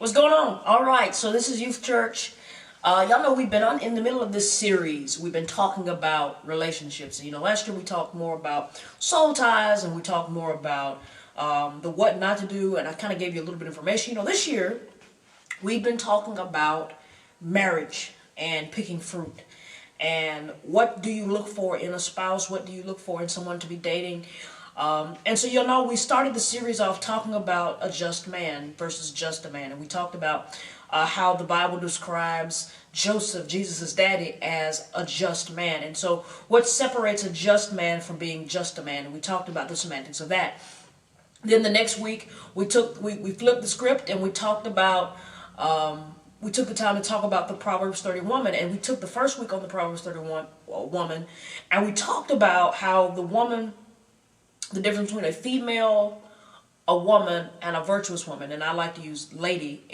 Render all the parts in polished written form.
What's going on? All right, so this is Youth Church. Y'all know we've been in the middle of this series. We've been talking about relationships. Last year we talked more about soul ties, and we talked more about the what not to do, and I kind of gave you a little bit of information. This year we've been talking about marriage and picking fruit. And what do you look for in a spouse? What do you look for in someone to be dating? And so we started the series off talking about a just man versus just a man. And we talked about how the Bible describes Joseph, Jesus' daddy, as a just man. And so what separates a just man from being just a man? And we talked about the semantics of that. Then the next week, we flipped the script and we talked about... we took the time to talk about the Proverbs 30 woman, and we took the first week on the Proverbs 31 woman, and we talked about how the woman, the difference between a female, a woman, and a virtuous woman, and I like to use lady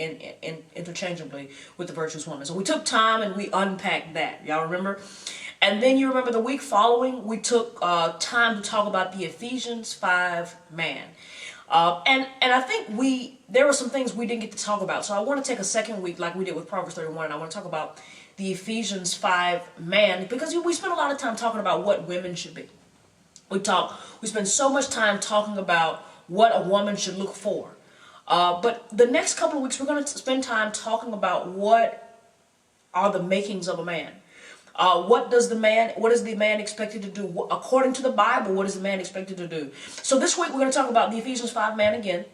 interchangeably with the virtuous woman. So we took time and we unpacked that. Y'all remember? And then you remember the week following, we took time to talk about the Ephesians 5 man. And I think there were some things we didn't get to talk about. So I want to take a second week like we did with Proverbs 31, and I want to talk about the Ephesians 5 man, because we spent a lot of time talking about what women should be. We spend so much time talking about what a woman should look for. But the next couple of weeks, we're going to spend time talking about what are the makings of a man. What is the man expected to do? According to the Bible, what is the man expected to do? So this week, we're going to talk about the Ephesians 5 man again.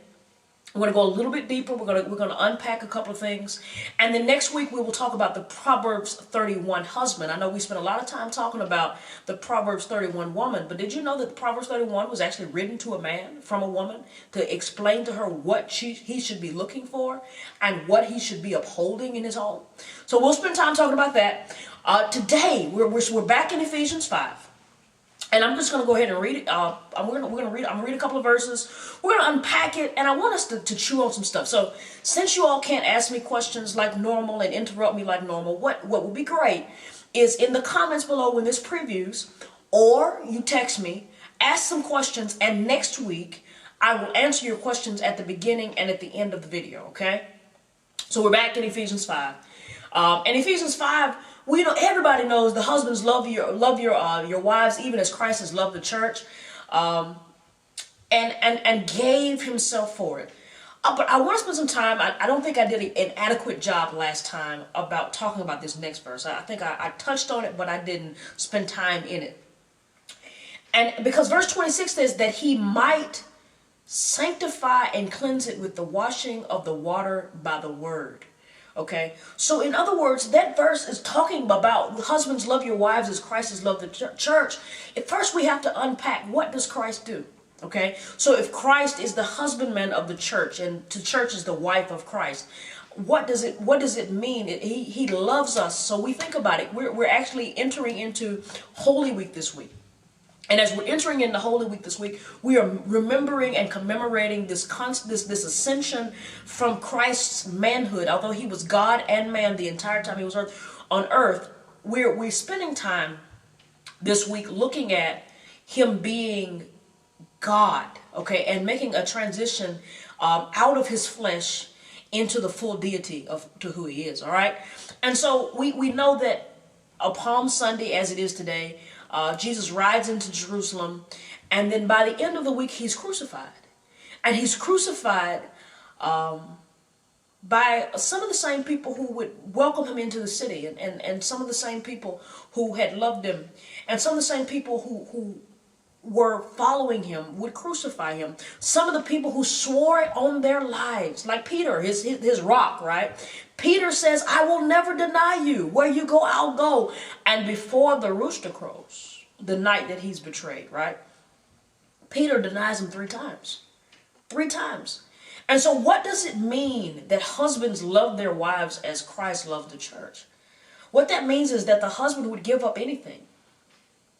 We're going to go a little bit deeper. We're going to unpack a couple of things. And then next week, we will talk about the Proverbs 31 husband. I know we spent a lot of time talking about the Proverbs 31 woman, but did you know that the Proverbs 31 was actually written to a man from a woman to explain to her what he should be looking for and what he should be upholding in his home? So we'll spend time talking about that. Today, we're back in Ephesians 5. And I'm just going to go ahead and read it. I'm going to read a couple of verses. We're going to unpack it, and I want us to chew on some stuff. So since you all can't ask me questions like normal and interrupt me like normal, what would be great is in the comments below when this previews, or you text me, ask some questions, and next week I will answer your questions at the beginning and at the end of the video, okay? So we're back in Ephesians 5. And Ephesians 5... everybody knows the husbands love your wives, even as Christ has loved the church, and gave himself for it. But I want to spend some time. I don't think I did an adequate job last time about talking about this next verse. I think I touched on it, but I didn't spend time in it. And because verse 26 says that he might sanctify and cleanse it with the washing of the water by the word. Okay, so in other words, that verse is talking about husbands love your wives as Christ has loved the church. At first, we have to unpack, what does Christ do? Okay, so if Christ is the husbandman of the church and the church is the wife of Christ, what does it mean? He loves us. So we think about it. We're actually entering into Holy Week this week. And as we're entering into Holy Week this week, we are remembering and commemorating this ascension from Christ's manhood. Although he was God and man the entire time he was on earth, we're spending time this week looking at him being God, okay, and making a transition out of his flesh into the full deity to who he is, all right? And so we know that on Palm Sunday, as it is today, Jesus rides into Jerusalem, and then by the end of the week, he's crucified. And he's crucified by some of the same people who would welcome him into the city, and some of the same people who had loved him, and some of the same people who were following him would crucify him. Some of the people who swore on their lives, like Peter, his rock, right? Peter says, I will never deny you. Where you go, I'll go. And before the rooster crows, the night that he's betrayed, right? Peter denies him 3 times. 3 times. And so what does it mean that husbands love their wives as Christ loved the church? What that means is that the husband would give up anything.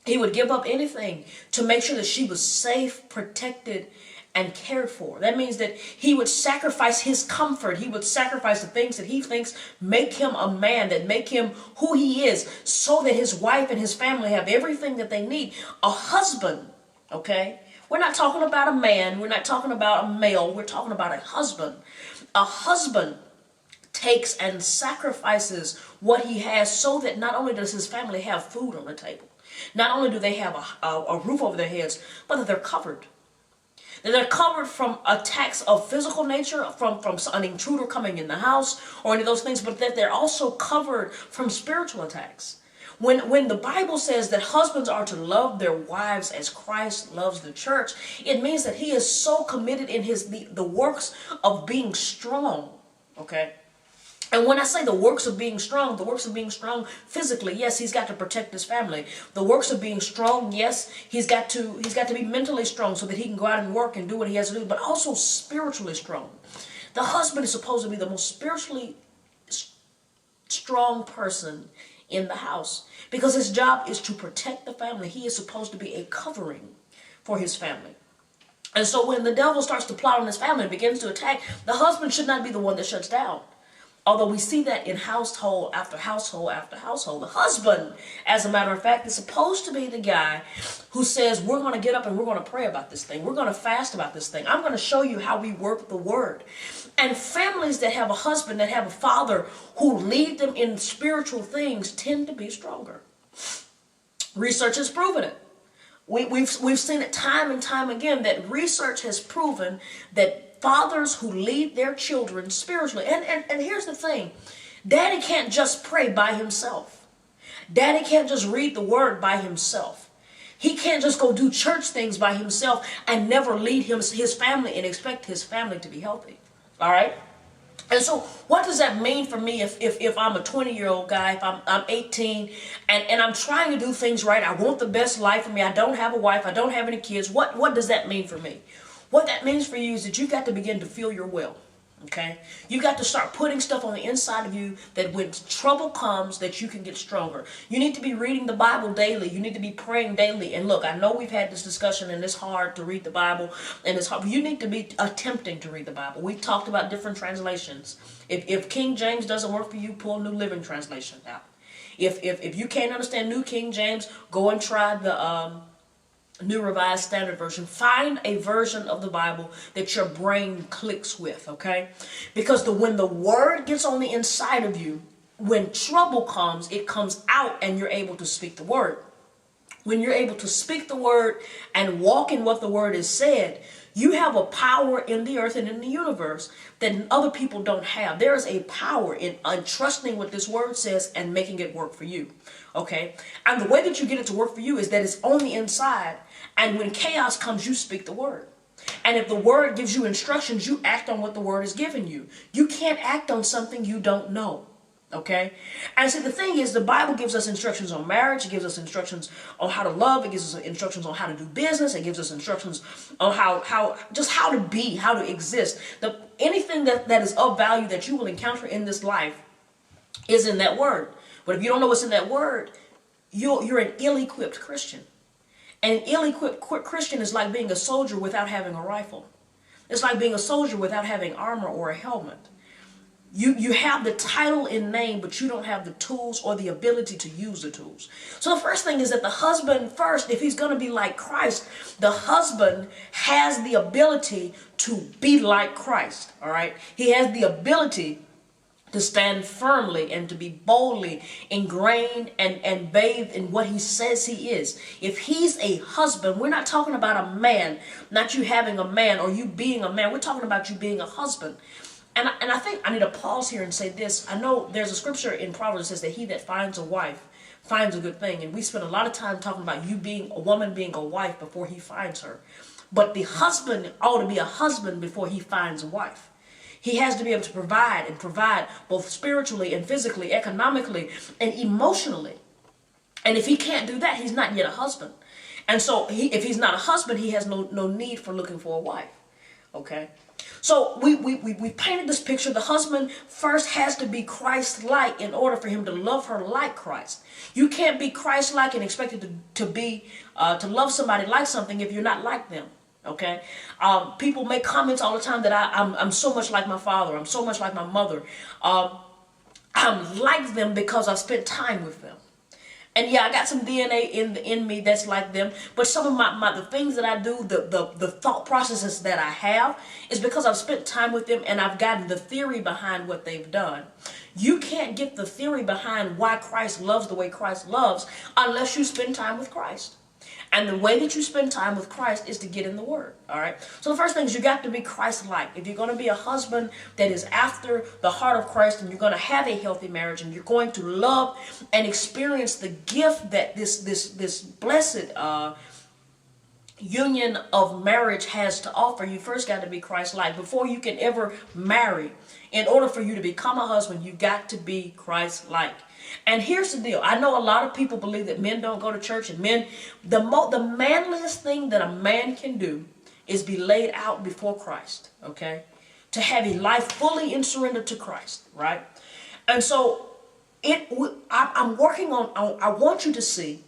He would give up anything to make sure that she was safe, protected, and cared for. That means that he would sacrifice his comfort. He would sacrifice the things that he thinks make him a man, that make him who he is, so that his wife and his family have everything that they need. A husband, okay? We're not talking about a man. We're not talking about a male. We're talking about a husband. A husband takes and sacrifices what he has so that not only does his family have food on the table, not only do they have a roof over their heads, but that they're covered. That they're covered from attacks of physical nature, from an intruder coming in the house or any of those things, but that they're also covered from spiritual attacks. When the Bible says that husbands are to love their wives as Christ loves the church, it means that he is so committed in the works of being strong, okay? And when I say the works of being strong physically, yes, he's got to protect his family. The works of being strong, yes, he's got to be mentally strong so that he can go out and work and do what he has to do, but also spiritually strong. The husband is supposed to be the most spiritually strong person in the house because his job is to protect the family. He is supposed to be a covering for his family. And so when the devil starts to plot on his family and begins to attack, the husband should not be the one that shuts down. Although we see that in household after household after household. The husband, as a matter of fact, is supposed to be the guy who says, we're going to get up and we're going to pray about this thing. We're going to fast about this thing. I'm going to show you how we work the word. And families that have a husband, that have a father who lead them in spiritual things tend to be stronger. Research has proven it. We've seen it time and time again that research has proven that fathers who lead their children spiritually. And here's the thing. Daddy can't just pray by himself. Daddy can't just read the word by himself. He can't just go do church things by himself and never lead his family and expect his family to be healthy. All right? And so what does that mean for me if I'm a 20-year-old guy, if I'm 18 and I'm trying to do things right? I want the best life for me. I don't have a wife. I don't have any kids. What does that mean for me? What that means for you is that you've got to begin to feel your will, okay? You've got to start putting stuff on the inside of you that when trouble comes, that you can get stronger. You need to be reading the Bible daily. You need to be praying daily. And look, I know we've had this discussion and it's hard to read the Bible and it's hard. You need to be attempting to read the Bible. We've talked about different translations. If King James doesn't work for you, pull New Living Translation out. If you can't understand New King James, go and try the New Revised Standard Version. Find a version of the Bible that your brain clicks with, okay? Because when the word gets on the inside of you, when trouble comes, it comes out and you're able to speak the word. When you're able to speak the word and walk in what the word has said, you have a power in the earth and in the universe that other people don't have. There is a power in trusting what this word says and making it work for you. Okay? And the way that you get it to work for you is that it's on the inside. And when chaos comes, you speak the word. And if the word gives you instructions, you act on what the word has given you. You can't act on something you don't know. Okay? And so the thing is, the Bible gives us instructions on marriage. It gives us instructions on how to love. It gives us instructions on how to do business. It gives us instructions on how to be, how to exist. Anything that is of value that you will encounter in this life is in that word. But if you don't know what's in that word, you're an ill-equipped Christian. And an ill-equipped Christian is like being a soldier without having a rifle. It's like being a soldier without having armor or a helmet. You have the title in name, but you don't have the tools or the ability to use the tools. So the first thing is that the husband first, if he's going to be like Christ, the husband has the ability to be like Christ, all right? He has the ability to stand firmly and to be boldly ingrained and bathed in what he says he is. If he's a husband, we're not talking about a man, not you having a man or you being a man. We're talking about you being a husband. And I think I need to pause here and say this. I know there's a scripture in Proverbs that says that he that finds a wife finds a good thing. And we spend a lot of time talking about you being a woman being a wife before he finds her. But the husband ought to be a husband before he finds a wife. He has to be able to provide both spiritually and physically, economically and emotionally. And if he can't do that, he's not yet a husband. And so if he's not a husband, he has no need for looking for a wife. Okay? So we painted this picture. The husband first has to be Christ-like in order for him to love her like Christ. You can't be Christ-like and expect it to love somebody like something if you're not like them. Okay? People make comments all the time that I'm so much like my father. I'm so much like my mother. I'm like them because I spent time with them. And yeah, I got some DNA in me that's like them. But some of the things that I do, the thought processes that I have is because I've spent time with them and I've gotten the theory behind what they've done. You can't get the theory behind why Christ loves the way Christ loves unless you spend time with Christ. And the way that you spend time with Christ is to get in the Word. All right. So the first thing is you got to be Christ-like. If you're going to be a husband that is after the heart of Christ, and you're going to have a healthy marriage, and you're going to love and experience the gift that this blessed union of marriage has to offer, you first got to be Christ-like. Before you can ever marry, in order for you to become a husband, you've got to be Christ-like. And here's the deal. I know a lot of people believe that men don't go to church, and men, the manliest thing that a man can do is be laid out before Christ, okay? To have a life fully in surrender to Christ, right? And so I'm working on, I want you to see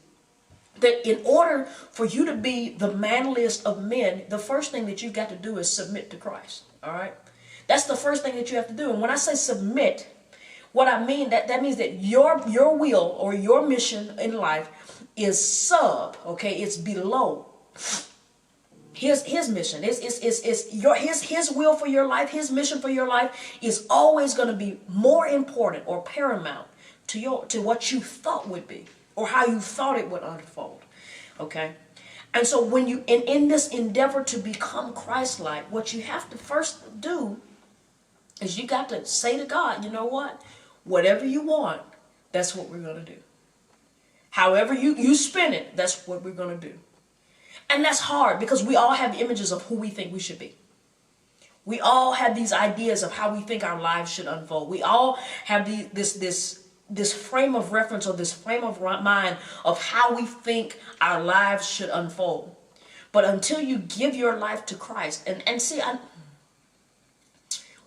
that in order for you to be the manliest of men, the first thing that you've got to do is submit to Christ, all right? That's the first thing that you have to do. And when I say submit, what I mean, that means that your will or your mission in life is okay? It's below his mission. His will for your life, his mission for your life is always going to be more important or paramount to what you thought would be or how you thought it would unfold. Okay? And so when you in this endeavor to become Christ-like, what you have to first do is you got to say to God, you know what? Whatever you want, that's what we're going to do. However you spin it, that's what we're going to do. And that's hard because we all have images of who we think we should be. We all have these ideas of how we think our lives should unfold. We all have this frame of reference or this frame of mind of how we think our lives should unfold. But until you give your life to Christ, and see,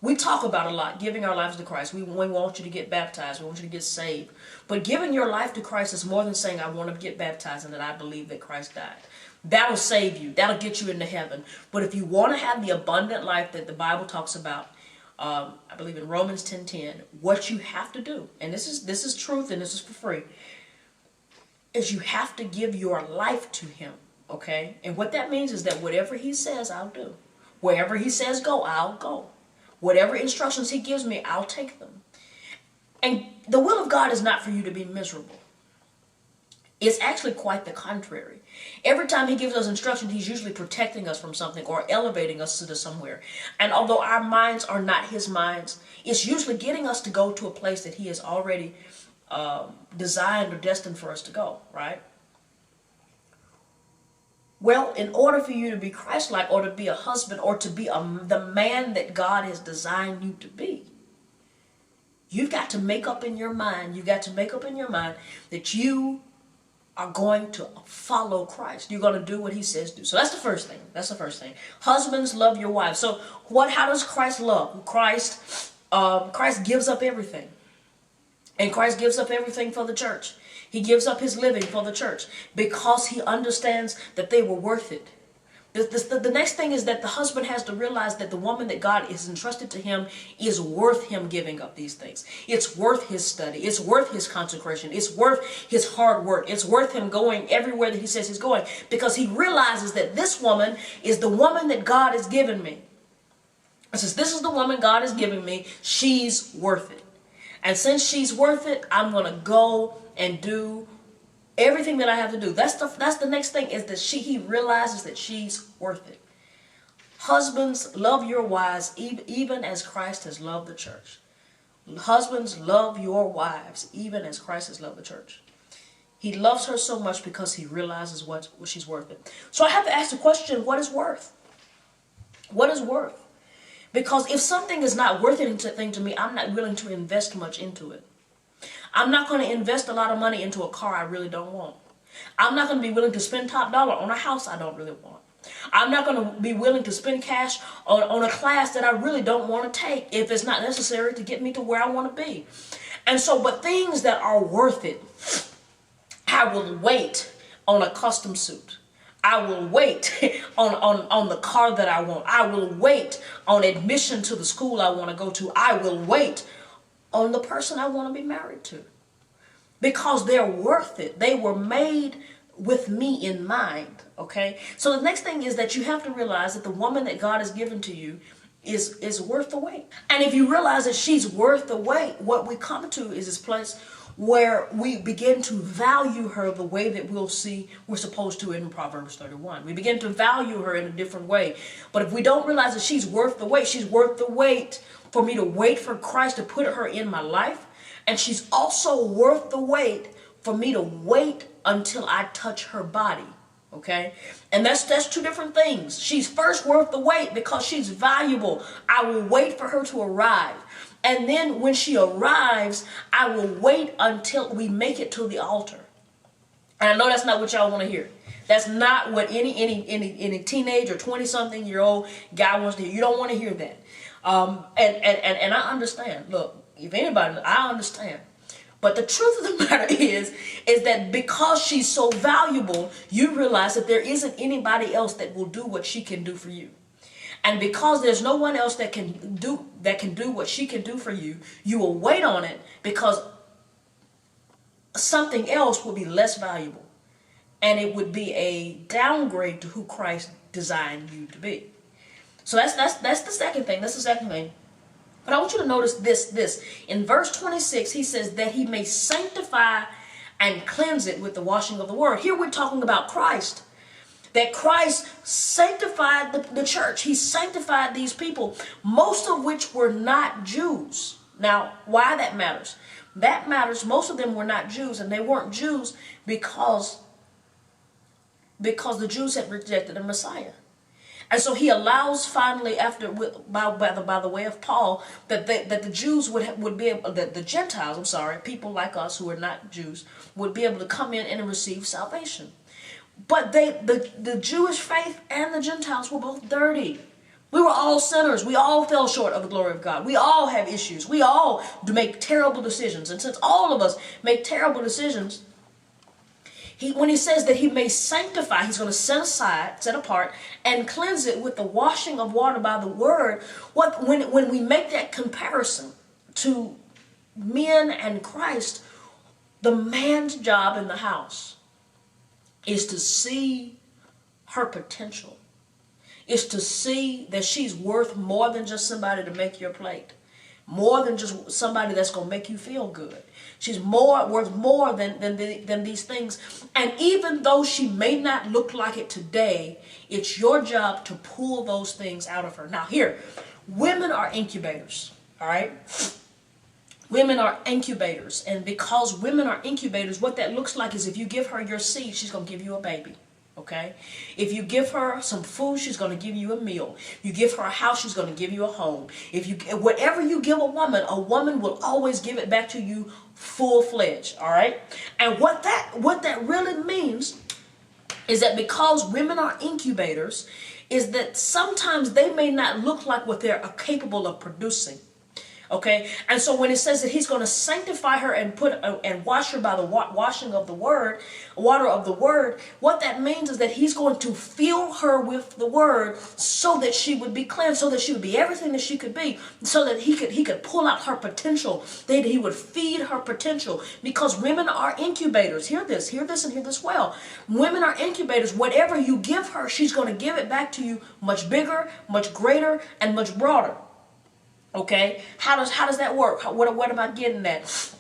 we talk about a lot, giving our lives to Christ. We want you to get baptized. We want you to get saved. But giving your life to Christ is more than saying, I want to get baptized and that I believe that Christ died. That'll save you. That'll get you into heaven. But if you want to have the abundant life that the Bible talks about, I believe in Romans 10:10, what you have to do, and this is truth and this is for free, is you have to give your life to Him, okay? And what that means is that whatever He says, I'll do. Wherever He says go, I'll go. Whatever instructions He gives me, I'll take them. And the will of God is not for you to be miserable. It's actually quite the contrary. Every time He gives us instruction, He's usually protecting us from something or elevating us to somewhere. And although our minds are not His minds, it's usually getting us to go to a place that He has already designed or destined for us to go, right? Well, in order for you to be Christ-like or to be a husband or to be the man that God has designed you to be, you've got to make up in your mind, that you are going to follow Christ. You're going to do what He says do. So that's the first thing. Husbands, love your wives. So how does Christ love? Christ gives up everything. And Christ gives up everything for the church. He gives up His living for the church because He understands that they were worth it. The next thing is that the husband has to realize that the woman that God has entrusted to him is worth him giving up these things. It's worth his study. It's worth his consecration. It's worth his hard work. It's worth him going everywhere that he says he's going because he realizes that this woman is the woman that God has given me. It says, this is the woman God has given me. She's worth it. And since she's worth it, I'm going to go and do everything that I have to do. That's the next thing is that he realizes that she's worth it. Husbands, love your wives even as Christ has loved the church. Husbands, love your wives even as Christ has loved the church. He loves her so much because he realizes what she's worth it. So I have to ask the question, what is worth? What is worth? Because if something is not worth anything to me, I'm not willing to invest much into it. I'm not going to invest a lot of money into a car I really don't want. I'm not going to be willing to spend top dollar on a house I don't really want. I'm not going to be willing to spend cash on a class that I really don't want to take if it's not necessary to get me to where I want to be. And so, but things that are worth it, I will wait on a custom suit. I will wait on the car that I want. I will wait on admission to the school I want to go to. I will wait on the person I want to be married to. because they're worth it. They were made with me in mind, okay? So the next thing is that you have to realize that the woman that God has given to you is worth the wait. And if you realize that she's worth the wait, what we come to is this place where we begin to value her the way that we're supposed to in Proverbs 31. We begin to value her in a different way. But if we don't realize that she's worth the wait, she's worth the wait for me to wait for Christ to put her in my life. And she's also worth the wait for me to wait until I touch her body. Okay? And that's two different things. She's first worth the wait because she's valuable. I will wait for her to arrive. And then when she arrives, I will wait until we make it to the altar. And I know that's not what y'all want to hear. That's not what any teenage or 20-something-year-old guy wants to hear. You don't want to hear that. And I understand. Look, if anybody, I understand. But the truth of the matter is that because she's so valuable, you realize that there isn't anybody else that will do what she can do for you. And because there's no one else that can do what she can do for you, you will wait on it because something else will be less valuable. And it would be a downgrade to who Christ designed you to be. So that's the second thing. That's the second thing. But I want you to notice this. In verse 26, he says that he may sanctify and cleanse it with the washing of the word. Here we're talking about Christ. That Christ sanctified the church. He sanctified these people, most of which were not Jews. Now, why that matters? That matters. Most of them were not Jews, and they weren't Jews because the Jews had rejected the Messiah. And so he allows finally, by the way of Paul, that the Jews would be able, that the Gentiles, people like us who are not Jews, would be able to come in and receive salvation. But the Jewish faith and the Gentiles were both dirty. We were all sinners. We all fell short of the glory of God. We all have issues. We all make terrible decisions. And since all of us make terrible decisions, when he says that he may sanctify, he's going to set apart, and cleanse it with the washing of water by the word. When we make that comparison to men and Christ, the man's job in the house is to see her potential. Is to see that she's worth more than just somebody to make your plate. More than just somebody that's going to make you feel good. She's worth more than these things. And even though she may not look like it today, it's your job to pull those things out of her. Now here, women are incubators, all right? Women are incubators. And because women are incubators, what that looks like is if you give her your seed, she's going to give you a baby. Okay? If you give her some food, she's going to give you a meal. You give her a house, she's going to give you a home. Whatever you give a woman will always give it back to you full-fledged. All right? And what that really means is that because women are incubators, is that sometimes they may not look like what they're capable of producing. Okay, and so when it says that he's going to sanctify her and wash her by the washing of the word, water of the word, what that means is that he's going to fill her with the word so that she would be cleansed, so that she would be everything that she could be, so that he could pull out her potential, that he would feed her potential. Because women are incubators. Hear this, and hear this well. Women are incubators. Whatever you give her, she's going to give it back to you much bigger, much greater, and much broader. Okay, how does that work? What am I getting at?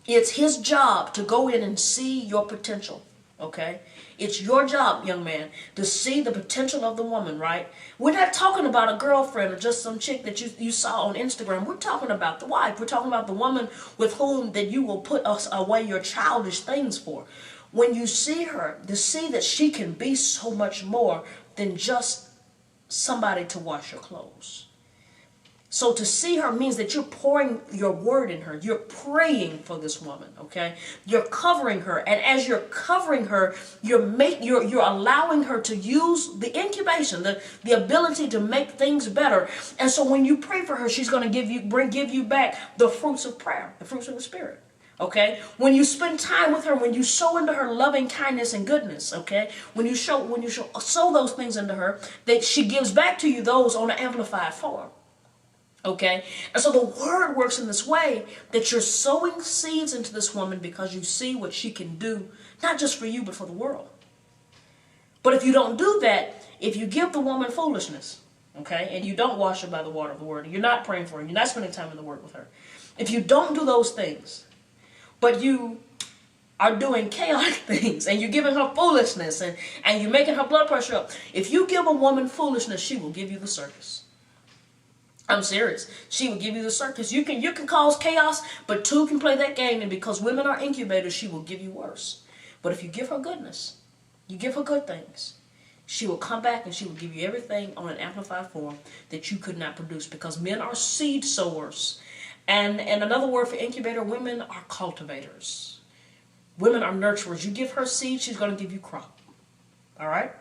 It's his job to go in and see your potential. Okay, it's your job, young man, to see the potential of the woman. Right? We're not talking about a girlfriend or just some chick that you saw on Instagram. We're talking about the wife. We're talking about the woman with whom that you will put away your childish things for. When you see her, to see that she can be so much more than just somebody to wash your clothes. So to see her means that you're pouring your word in her. You're praying for this woman, okay? You're covering her. And as you're covering her, you're allowing her to use the incubation, the ability to make things better. And so when you pray for her, she's going to give you back the fruits of prayer, the fruits of the Spirit. Okay, when you spend time with her, when you sow into her loving kindness and goodness, okay, when you sow those things into her, that she gives back to you those on an amplified form. Okay? And so the word works in this way that you're sowing seeds into this woman because you see what she can do, not just for you, but for the world. But if you don't do that, if you give the woman foolishness, okay, and you don't wash her by the water of the word, and you're not praying for her, you're not spending time in the word with her, if you don't do those things, but you are doing chaotic things, and you're giving her foolishness, and you're making her blood pressure up, if you give a woman foolishness, she will give you the circus. I'm serious. She will give you the circus. You can cause chaos, but two can play that game, and because women are incubators, she will give you worse. But if you give her goodness, you give her good things, she will come back and she will give you everything on an amplified form that you could not produce, because men are seed sowers. And another word for incubator, women are cultivators. Women are nurturers. You give her seed, she's going to give you crop. All right?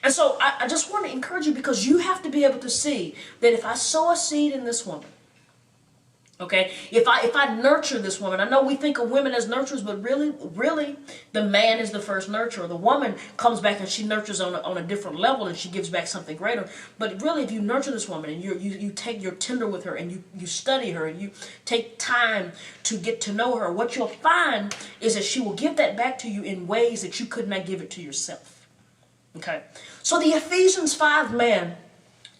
And so I just want to encourage you, because you have to be able to see that if I sow a seed in this woman, okay, if I nurture this woman, I know we think of women as nurturers, but really, the man is the first nurturer. The woman comes back and she nurtures on a different level, and she gives back something greater. But really, if you nurture this woman and you're tender with her, and you study her, and you take time to get to know her, what you'll find is that she will give that back to you in ways that you could not give it to yourself. Okay, so the Ephesians 5 man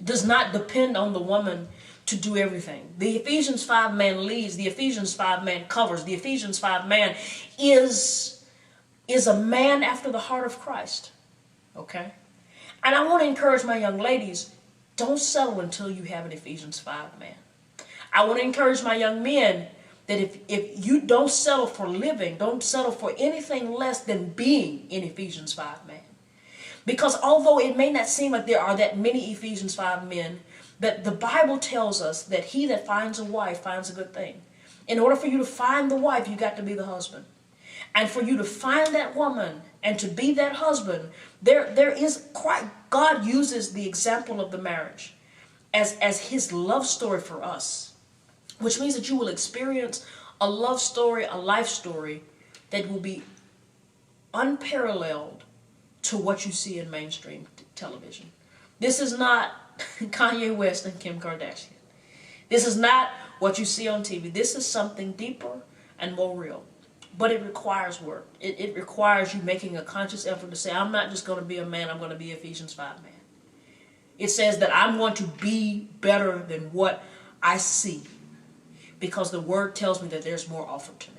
does not depend on the woman to do everything. The Ephesians 5 man leads. The Ephesians 5 man covers. The Ephesians 5 man is a man after the heart of Christ. Okay, and I want to encourage my young ladies, don't settle until you have an Ephesians 5 man. I want to encourage my young men that if you don't settle for living, don't settle for anything less than being an Ephesians 5 man. Because although it may not seem like there are that many Ephesians 5 men, that the Bible tells us that he that finds a wife finds a good thing. In order for you to find the wife, you got to be the husband. And for you to find that woman and to be that husband, God uses the example of the marriage as his love story for us, which means that you will experience a love story, a life story that will be unparalleled to what you see in mainstream television. This is not Kanye West and Kim Kardashian. This is not what you see on TV. This is something deeper and more real. But it requires work. It requires you making a conscious effort to say, I'm not just going to be a man, I'm going to be Ephesians 5 man. It says that I'm going to be better than what I see, because the word tells me that there's more offered to me.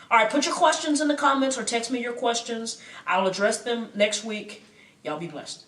All right, put your questions in the comments or text me your questions. I'll address them next week. Y'all be blessed.